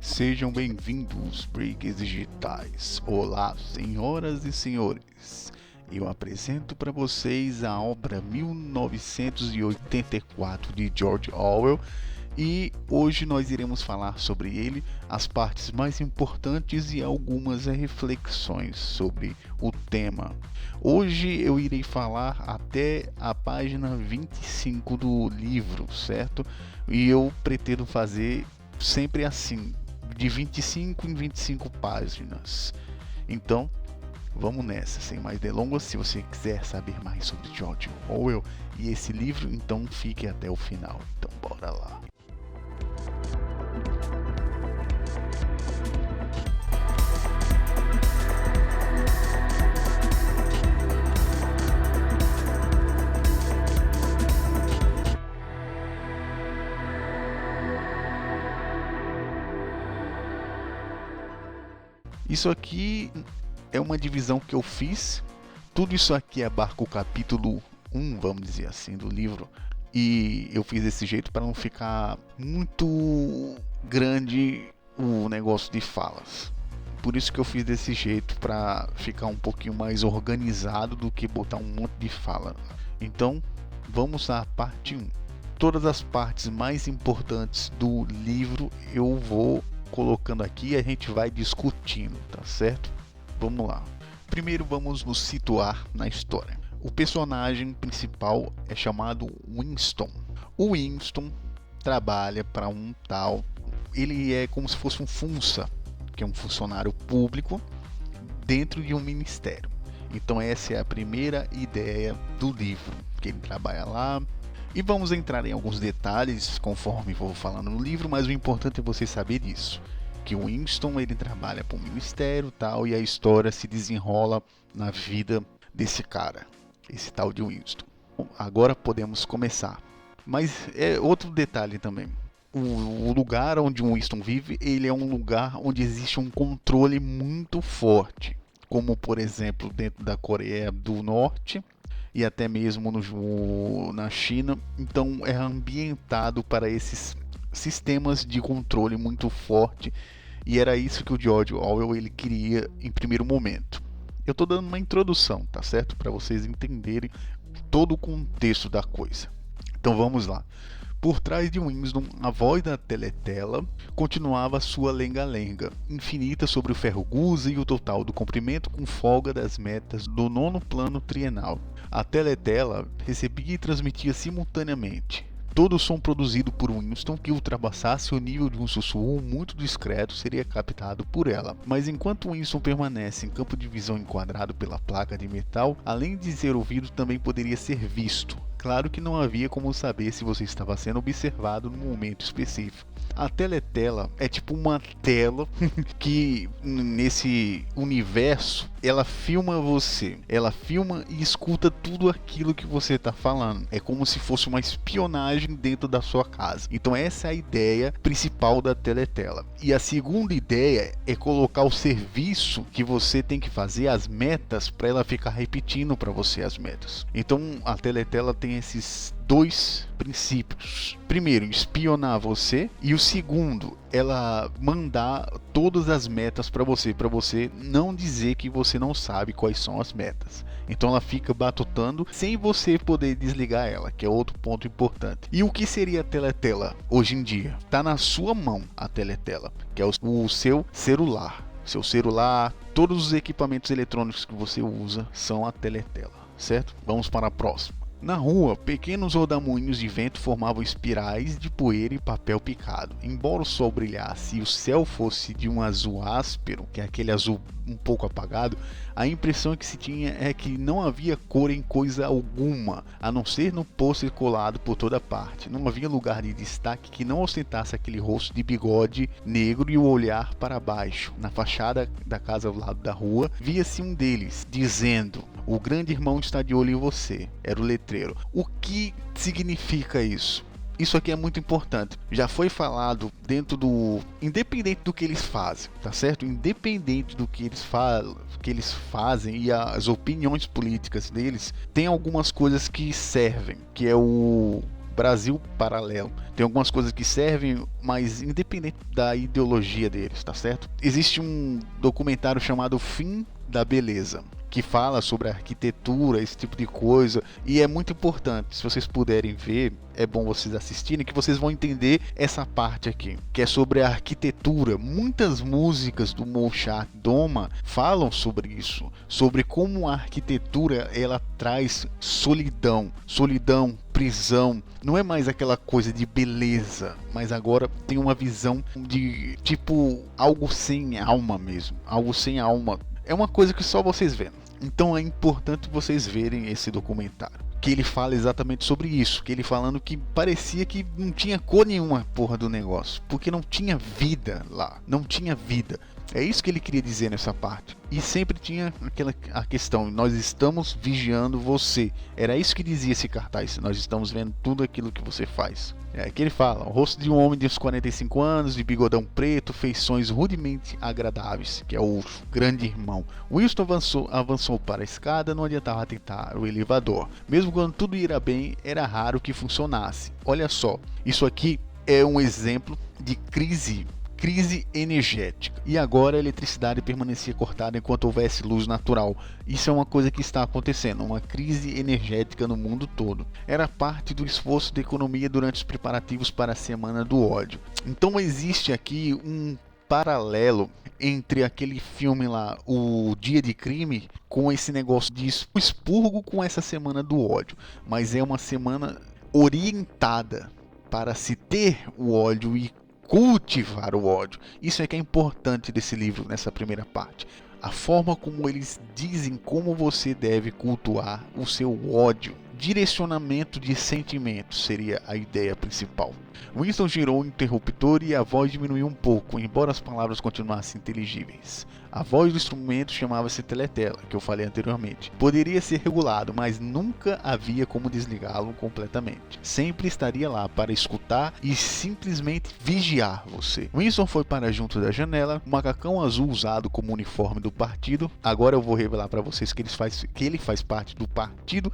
Sejam bem-vindos, Breakers Digitais. Olá, senhoras e senhores. Eu apresento para vocês a obra 1984 de George Orwell e hoje nós iremos falar sobre ele, as partes mais importantes e algumas reflexões sobre o tema. Hoje eu irei falar até a página 25 do livro, certo? E eu pretendo fazer sempre assim, de 25 em 25 páginas. Então, vamos nessa, sem mais delongas. Se você quiser saber mais sobre George Orwell e esse livro, então fique até o final. Então, bora lá. Isso aqui é uma divisão que eu fiz. Tudo isso aqui abarca o capítulo 1, vamos dizer assim, do livro. E eu fiz desse jeito para não ficar muito grande o negócio de falas. Por isso que eu fiz desse jeito, para ficar um pouquinho mais organizado do que botar um monte de fala. Então, vamos à parte 1. Todas as partes mais importantes do livro eu vou colocando aqui e a gente vai discutindo, tá certo? Vamos lá. Primeiro vamos nos situar na história. O personagem principal é chamado Winston. O Winston trabalha para um tal... Ele é como se fosse um funça, que é um funcionário público dentro de um ministério. Então essa é a primeira ideia do livro, que ele trabalha lá. E vamos entrar em alguns detalhes conforme vou falando no livro, mas o importante é você saber disso, que o Winston ele trabalha para um ministério tal, e a história se desenrola na vida desse cara, esse tal de Winston. Bom, agora podemos começar. Mas é outro detalhe também. O lugar onde o Winston vive, ele é um lugar onde existe um controle muito forte, como por exemplo dentro da Coreia do Norte e até mesmo na China. Então é ambientado para esses sistemas de controle muito forte, e era isso que o George Orwell ele queria em primeiro momento. Eu estou dando uma introdução, tá certo? Para vocês entenderem todo o contexto da coisa. Então vamos lá. Por trás de Winston, a voz da teletela continuava sua lenga-lenga, infinita sobre o ferro gusa e o total do comprimento com folga das metas do 9º plano trienal. A teletela recebia e transmitia simultaneamente todo o som produzido por Winston que ultrapassasse o nível de um sussurro muito discreto seria captado por ela. Mas enquanto Winston permanece em campo de visão enquadrado pela placa de metal, além de ser ouvido, também poderia ser visto. Claro que não havia como saber se você estava sendo observado no momento específico. A teletela é tipo uma tela que nesse universo ela filma você, ela filma e escuta tudo aquilo que você está falando. É como se fosse uma espionagem dentro da sua casa. Então essa é a ideia principal da teletela. E a segunda ideia é colocar o serviço que você tem que fazer, as metas, para ela ficar repetindo para você as metas. Então a teletela tem esses dois princípios. Primeiro, espionar você, e o segundo, ela mandar todas as metas para você não dizer que você não sabe quais são as metas. Então ela fica batutando sem você poder desligar ela, que é outro ponto importante. E o que seria a teletela hoje em dia? Tá na sua mão a teletela, que é o seu celular. Seu celular, todos os equipamentos eletrônicos que você usa são a teletela, certo? Vamos para a próxima. Na rua, pequenos rodamuinhos de vento formavam espirais de poeira e papel picado. Embora o sol brilhasse e o céu fosse de um azul áspero, que é aquele azul um pouco apagado, a impressão que se tinha é que não havia cor em coisa alguma, a não ser no pôster colado por toda parte. Não havia lugar de destaque que não ostentasse aquele rosto de bigode negro e o olhar para baixo. Na fachada da casa ao lado da rua, via-se um deles, dizendo: "O grande irmão está de olho em você." Era o letreiro. O que significa isso? Isso aqui é muito importante. Já foi falado dentro do... Independente do que eles fazem, tá certo? Independente do que eles fazem e as opiniões políticas deles, tem algumas coisas que servem, que é o Brasil Paralelo. Tem algumas coisas que servem, mas independente da ideologia deles, tá certo? Existe um documentário chamado Fim da Beleza, que fala sobre a arquitetura, esse tipo de coisa, e é muito importante. Se vocês puderem ver, é bom vocês assistirem, que vocês vão entender essa parte aqui, que é sobre a arquitetura. Muitas músicas do Mouchard Doma falam sobre isso, sobre como a arquitetura ela traz solidão, prisão. Não é mais aquela coisa de beleza, mas agora tem uma visão de tipo algo sem alma mesmo, algo sem alma. É uma coisa que só vocês veem. Então é importante vocês verem esse documentário, que ele fala exatamente sobre isso, que ele falando que parecia que não tinha cor nenhuma porra do negócio, porque não tinha vida lá, não tinha vida. É isso que ele queria dizer nessa parte. E sempre tinha a questão, nós estamos vigiando você. Era isso que dizia esse cartaz, nós estamos vendo tudo aquilo que você faz. É que ele fala, o rosto de um homem de uns 45 anos, de bigodão preto, feições rudemente agradáveis, que é o grande irmão. Winston avançou para a escada, não adiantava tentar o elevador. Mesmo quando tudo ia bem, era raro que funcionasse. Olha só, isso aqui é um exemplo de crise energética. E agora a eletricidade permanecia cortada enquanto houvesse luz natural. Isso é uma coisa que está acontecendo, uma crise energética no mundo todo. Era parte do esforço da economia durante os preparativos para a Semana do Ódio. Então existe aqui um paralelo entre aquele filme lá, O Dia de Crime, com esse negócio de expurgo com essa Semana do Ódio. Mas é uma semana orientada para se ter o ódio e cultivar o ódio. Isso é que é importante desse livro nessa primeira parte. A forma como eles dizem como você deve cultuar o seu ódio. Direcionamento de sentimentos seria a ideia principal. Winston girou o interruptor e a voz diminuiu um pouco, embora as palavras continuassem inteligíveis. A voz do instrumento chamava-se teletela, que eu falei anteriormente. Poderia ser regulado, mas nunca havia como desligá-lo completamente. Sempre estaria lá para escutar e simplesmente vigiar você. Winston foi para junto da janela, um macacão azul usado como uniforme do partido. Agora eu vou revelar para vocês que ele faz parte do partido.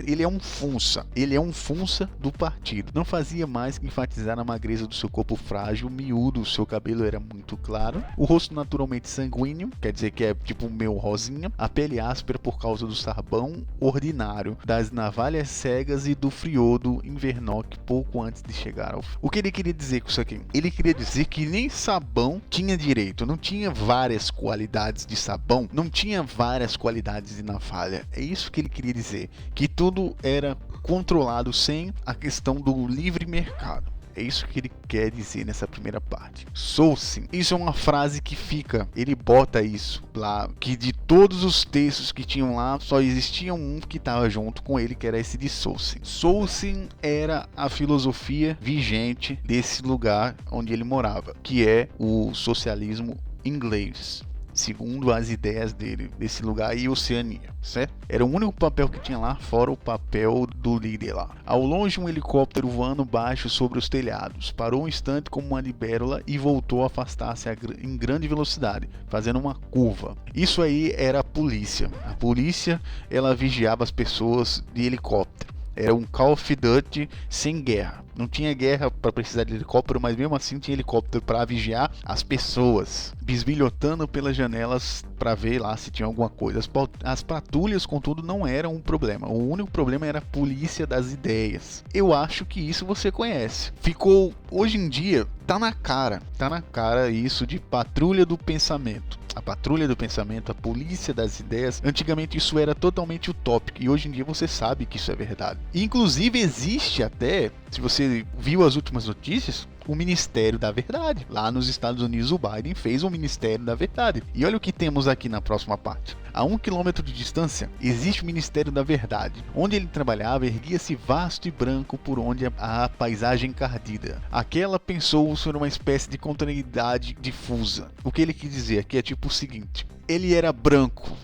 Ele é um funça do partido. Não fazia mais que enfatizar a magreza do seu corpo frágil, miúdo, o seu cabelo era muito claro, o rosto naturalmente sanguíneo, quer dizer que é tipo meu rosinha, a pele áspera por causa do sabão ordinário, das navalhas cegas e do friodo Invernock pouco antes de chegar ao fim. O que ele queria dizer com isso aqui? Ele queria dizer que nem sabão tinha direito, não tinha várias qualidades de sabão, não tinha várias qualidades de navalha. É isso que ele queria dizer, que tudo era controlado sem a questão do livre mercado. É isso que ele quer dizer nessa primeira parte. Sourcing. Isso é uma frase que fica. Ele bota isso lá. Que de todos os textos que tinham lá, só existia um que estava junto com ele, que era esse de Sourcing. Sourcing era a filosofia vigente desse lugar onde ele morava, que é o socialismo inglês, segundo as ideias dele, desse lugar e Oceania, certo? Era o único papel que tinha lá, fora o papel do líder lá. Ao longe, um helicóptero voando baixo sobre os telhados. Parou um instante como uma libélula e voltou a afastar-se em grande velocidade, fazendo uma curva. Isso aí era a polícia. A polícia, ela vigiava as pessoas de helicóptero. Era um Call of Duty sem guerra. Não tinha guerra para precisar de helicóptero, mas mesmo assim tinha helicóptero para vigiar as pessoas, bisbilhotando pelas janelas para ver lá se tinha alguma coisa. As patrulhas, contudo, não eram um problema. O único problema era a polícia das ideias. Eu acho que isso você conhece. Ficou, hoje em dia, tá na cara isso de patrulha do pensamento. A patrulha do pensamento, a polícia das ideias. Antigamente isso era totalmente utópico e hoje em dia você sabe que isso é verdade. E, inclusive existe até, se você viu as últimas notícias, o Ministério da Verdade. Lá nos Estados Unidos o Biden fez o Ministério da Verdade. E olha o que temos aqui na próxima parte. A 1 quilômetro de distância existe o Ministério da Verdade. Onde ele trabalhava erguia-se vasto e branco por onde a paisagem encardida. Aquela pensou ser uma espécie de continuidade difusa. O que ele quis dizer aqui é tipo o seguinte: ele era branco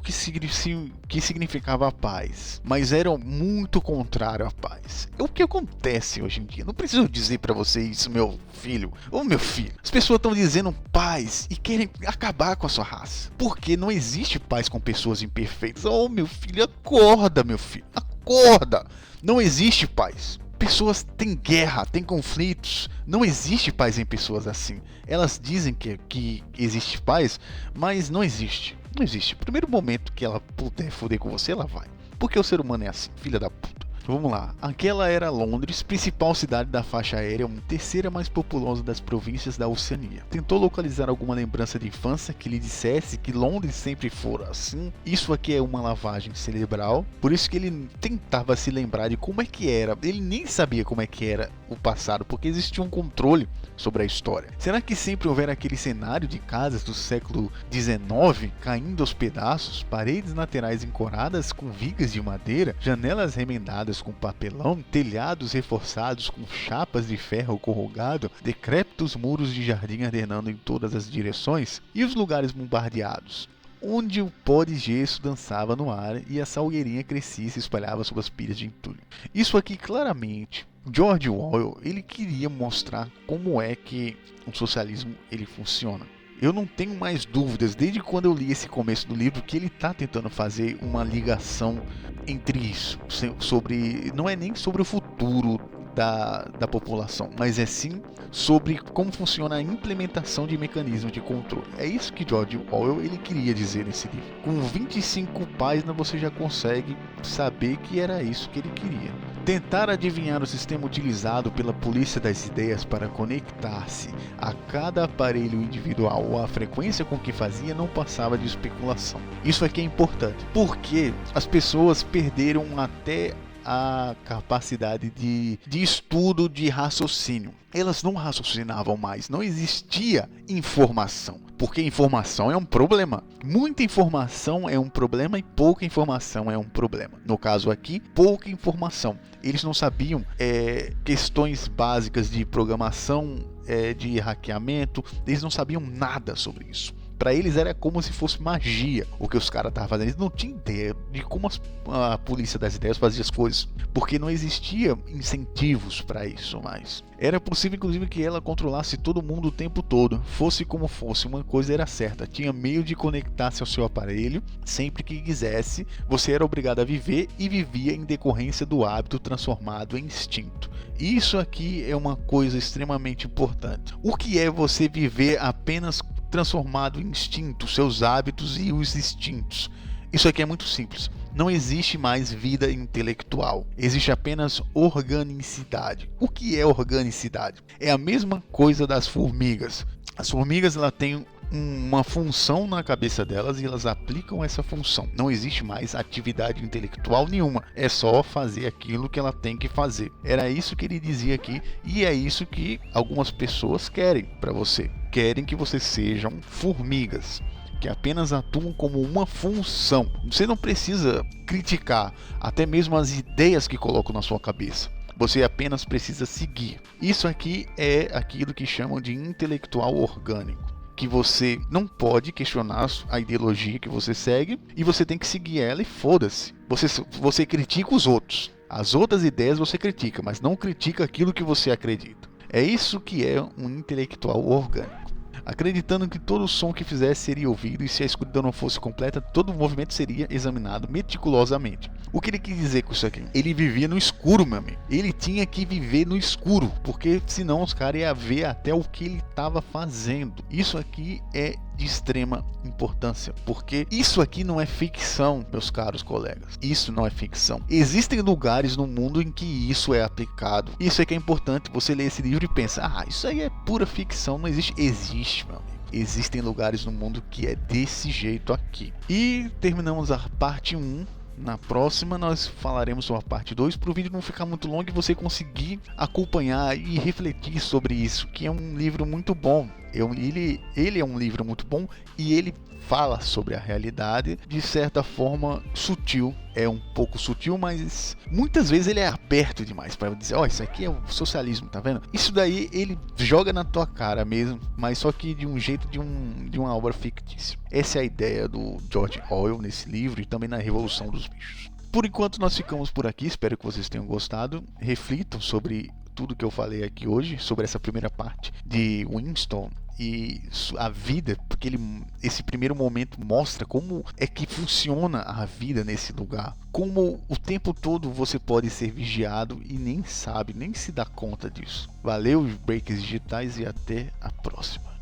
que significava paz, mas era muito contrário à paz. É o que acontece hoje em dia. Não preciso dizer para você isso, meu filho. Ô meu filho, as pessoas estão dizendo paz e querem acabar com a sua raça, porque não existe paz com pessoas imperfeitas. Ô meu filho, acorda, meu filho, acorda. Não existe paz. Pessoas têm guerra, têm conflitos. Não existe paz em pessoas assim. Elas dizem que existe paz, mas não existe. Não existe. Primeiro momento que ela puder foder com você, ela vai. Porque o ser humano é assim, filha da puta. Vamos lá. Aquela era Londres, principal cidade da faixa aérea, uma terceira mais populosa das províncias da Oceania. Tentou localizar alguma lembrança de infância que lhe dissesse que Londres sempre fora assim? Isso aqui é uma lavagem cerebral, por isso que ele tentava se lembrar de como é que era. Ele nem sabia como é que era o passado, porque existia um controle sobre a história. Será que sempre houver aquele cenário de casas do século XIX caindo aos pedaços, paredes laterais encoradas com vigas de madeira, janelas remendadas com papelão, telhados reforçados com chapas de ferro corrugado, decrépitos muros de jardim ordenando em todas as direções, e os lugares bombardeados, onde o pó de gesso dançava no ar e a salgueirinha crescia e se espalhava sobre as pilhas de entulho. Isso aqui claramente, George Orwell, ele queria mostrar como é que o socialismo ele funciona. Eu não tenho mais dúvidas, desde quando eu li esse começo do livro, que ele está tentando fazer uma ligação entre isso, sobre, não é nem sobre o futuro da população, mas é sim sobre como funciona a implementação de mecanismos de controle. É isso que George Orwell ele queria dizer nesse livro. Com 25 páginas você já consegue saber que era isso que ele queria. Tentar adivinhar o sistema utilizado pela polícia das ideias para conectar-se a cada aparelho individual ou a frequência com que fazia não passava de especulação. Isso aqui é importante, porque as pessoas perderam até a capacidade de estudo, de raciocínio. Elas não raciocinavam mais, não existia informação, porque informação é um problema. Muita informação é um problema e pouca informação é um problema. No caso aqui, pouca informação. Eles não sabiam questões básicas de programação, de hackeamento, eles não sabiam nada sobre isso. Para eles era como se fosse magia o que os caras estavam fazendo. Eles não tinham ideia de como a polícia das ideias fazia as coisas, porque não existia incentivos para isso mais. Era possível inclusive que ela controlasse todo mundo o tempo todo. Fosse como fosse, uma coisa era certa: tinha meio de conectar-se ao seu aparelho sempre que quisesse. Você era obrigado a viver e vivia em decorrência do hábito transformado em instinto. Isso aqui é uma coisa extremamente importante. O que é você viver apenas transformado em instinto, seus hábitos e os instintos? Isso aqui é muito simples. Não existe mais vida intelectual. Existe apenas organicidade. O que é organicidade? É a mesma coisa das formigas. As formigas ela têm uma função na cabeça delas e elas aplicam essa função. Não existe mais atividade intelectual nenhuma. É só fazer aquilo que ela tem que fazer. Era isso que ele dizia aqui e é isso que algumas pessoas querem para você. Querem que você sejam formigas, que apenas atuam como uma função. Você não precisa criticar até mesmo as ideias que colocam na sua cabeça. Você apenas precisa seguir. Isso aqui é aquilo que chamam de intelectual orgânico, que você não pode questionar a ideologia que você segue e você tem que seguir ela e foda-se. Você critica os outros. As outras ideias você critica, mas não critica aquilo que você acredita. É isso que é um intelectual orgânico. Acreditando que todo som que fizesse seria ouvido e se a escuridão não fosse completa, todo o movimento seria examinado meticulosamente. O que ele quis dizer com isso aqui? Ele vivia no escuro, meu amigo. Ele tinha que viver no escuro, porque senão os caras iam ver até o que ele estava fazendo. Isso aqui é de extrema importância, porque isso aqui não é ficção, meus caros colegas. Isso não é ficção. Existem lugares no mundo em que isso é aplicado. Isso é que é importante. Você lê esse livro e pensa: ah, isso aí é pura ficção. Não existe. Existe, meu amigo. Existem lugares no mundo que é desse jeito aqui. E terminamos a parte 1. Na próxima nós falaremos sobre a parte 2, para o vídeo não ficar muito longo e você conseguir acompanhar e refletir sobre isso, que é um livro muito bom. Ele é um livro muito bom e ele fala sobre a realidade de certa forma sutil. É um pouco sutil, mas muitas vezes ele é aberto demais para dizer: ó, isso aqui é o socialismo, tá vendo? Isso daí ele joga na tua cara mesmo, mas só que de um jeito de uma obra fictícia. Essa é a ideia do George Orwell nesse livro e também na Revolução dos Bichos. Por enquanto nós ficamos por aqui, espero que vocês tenham gostado. Reflitam sobre tudo que eu falei aqui hoje, sobre essa primeira parte de Winston e a vida, porque esse primeiro momento mostra como é que funciona a vida nesse lugar, como o tempo todo você pode ser vigiado e nem sabe, nem se dá conta disso. Valeu, breakers digitais, e até a próxima.